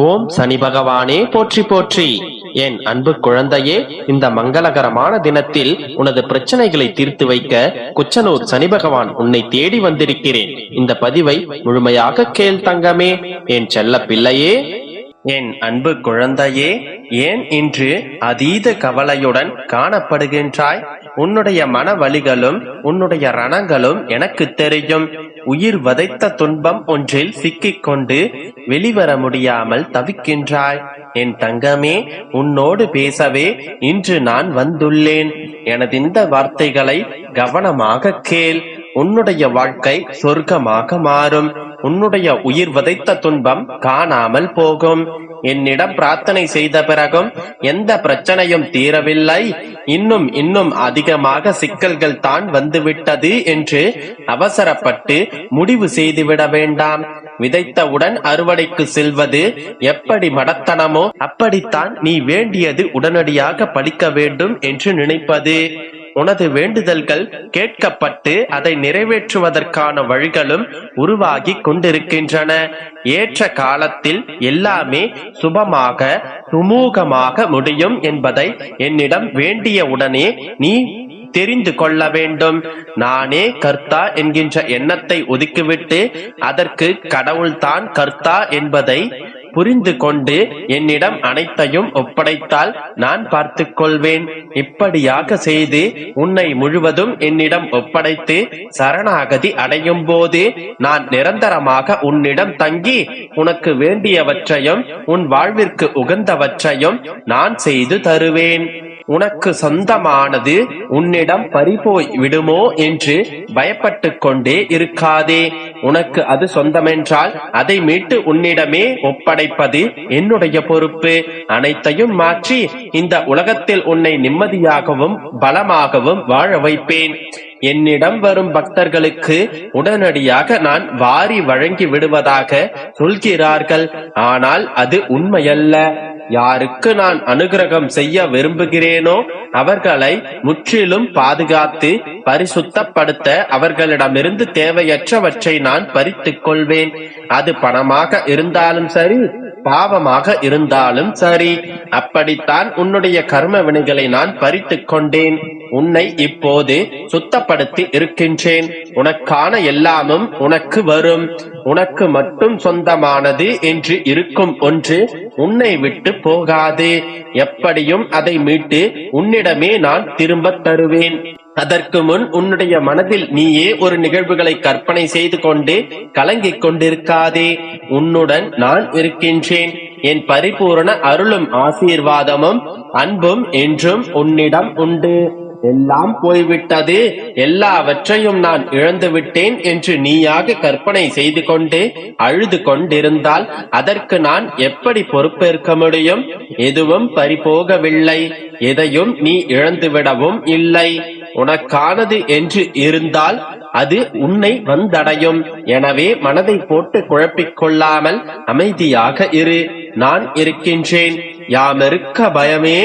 ஓம் சனி பகவானே போற்றி போற்றி. என் அன்பு குழந்தையே, இந்த மங்களகரமான தினத்தில் உனது பிரச்சனைகளை தீர்த்து வைக்க குச்சனூர் சனி பகவான் உன்னை தேடி வந்திருக்கிறேன். இந்த பதிவை முழுமையாக கேள் தங்கமே, என் செல்ல பிள்ளையே. என் அன்பு குழந்தையே, ஏன் இன்று அதீத கவலையுடன் காணப்படுகின்றாய்? உன்னுடைய மன வலிகளும் உன்னுடைய ரணங்களும் எனக்கு தெரியும். உயிர் வதைத்த துன்பம் ஒன்றில் சிக்கிக்கொண்டு வெளிவர முடியாமல் தவிக்கின்றாய். என் தங்கமே, உன்னோடு பேசவே இன்று நான் வந்துள்ளேன். எனது இந்த வார்த்தைகளை கவனமாக கேள். உன்னுடைய வாழ்க்கை சொர்க்கமாக மாறும். உன்னுடைய உயிர் வதைத்த துன்பம் காணாமல் போகும். என்னிடம் பிரார்த்தனை செய்த பிறகும் எந்த பிரச்சனையும் தீரவில்லை, இன்னும் அதிகமாக சிக்கல்கள் தான் வந்துவிட்டது என்று அவசரப்பட்டு முடிவு செய்துவிட வேண்டாம். விதைத்தவுடன் அறுவடைக்கு செல்வது எப்படி மடத்தனமோ அப்படித்தான் நீ வேண்டியது உடனடியாக பலிக்க வேண்டும் என்று நினைப்பது. உனது வேண்டுதல்கள் கேட்கப்பட்டு அதை நிறைவேற்றுவதற்கான வழிகளும் உருவாகி கொண்டிருக்கின்றன. ஏற்ற காலத்தில் எல்லாமே சுபமாக சுமூகமாக முடியும் என்பதை என்னிடம் வேண்டிய உடனே நீ தெரிந்து கொள்ள வேண்டும். நானே கர்த்தா என்கின்ற எண்ணத்தை ஒதுக்கிவிட்டு அதற்கு கடவுள்தான் கர்த்தா என்பதை புரிந்து கொண்டு என்னிடம் அனைத்தையும் ஒப்படைத்தால் நான் பார்த்துக் கொள்வேன். இப்படியாக செய்து உன்னை முழுவதும் என்னிடம் ஒப்படைத்து சரணாகதி அடையும் போது நான் நிரந்தரமாக உன்னிடம் தங்கி உனக்கு வேண்டியவற்றையும் உன் வாழ்விற்கு உகந்தவற்றையும் நான் செய்து தருவேன். உனக்கு சொந்தமானது உன்னிடம் பறிபோய் விடுமோ என்று பயப்பட்டு கொண்டே இருக்காதே. உனக்கு அது சொந்தமென்றால் அதை மீட்டு உன்னிடமே ஒப்படைப்பது என்னுடைய பொறுப்பு. அனைத்தையும் மாற்றி இந்த உலகத்தில் உன்னை நிம்மதியாகவும் பலமாகவும் வாழ வைப்பேன். என்னிடம் வரும் பக்தர்களுக்கு உடனடியாக நான் வாரி வழங்கி விடுவதாக சொல்கிறார்கள். ஆனால் அது உண்மையல்ல. யாருக்கு நான் அனுகிரகம் செய்ய விரும்புகிறேனோ அவர்களை முற்றிலும் பாதுகாத்து பரிசுத்தப்படுத்த அவர்களிடமிருந்து தேவையற்றவற்றை நான் பறித்துக் கொள்வேன். அது பணமாக இருந்தாலும் சரி, பாவமாக இருந்தாலும் சரி. அப்படித்தான் உன்னுடைய கர்ம வினைகளை நான் பறித்துக் கொண்டேன். உன்னை இப்போது சுத்தப்படுத்தி இருக்கின்றேன். உனக்கான எல்லாமும் உனக்கு வரும். உனக்கு மட்டும் சொந்தமானது என்று இருக்கும் ஒன்று உன்னை விட்டு போகாது. எப்படியும் அதை மீட்டு உன்னிடமே நான் திரும்ப தருவேன். அதற்கு முன் உன்னுடைய மனதில் நீயே ஒரு நிகழ்வுகளை கற்பனை செய்து கொண்டு கலங்கிக் கொண்டிருக்காதே. உன்னுடன் நான் இருக்கின்றேன். என் பரிபூரண அருளும் ஆசீர்வாதமும் அன்பும் என்றும் உன்னிடம் உண்டு. எல்லாம் போய்விட்டது, எல்லாவற்றையும் நான் இழந்து விட்டேன் என்று நீயாக கற்பனை செய்து கொண்டு அழுது கொண்டிருந்தால் அதற்கு நான் எப்படி பொறுப்பேற்க முடியும்? எதுவும் பறிபோகவில்லை, எதையும் நீ இழந்துவிடவும் இல்லை. உனக்கானது என்று இருந்தால் அது உன்னை வந்தடையும். எனவே மனதை போட்டு குழப்பிக் கொள்ளாமல் அமைதியாக இரு. நான் இருக்கின்றேன். யாமிருக்க பயமே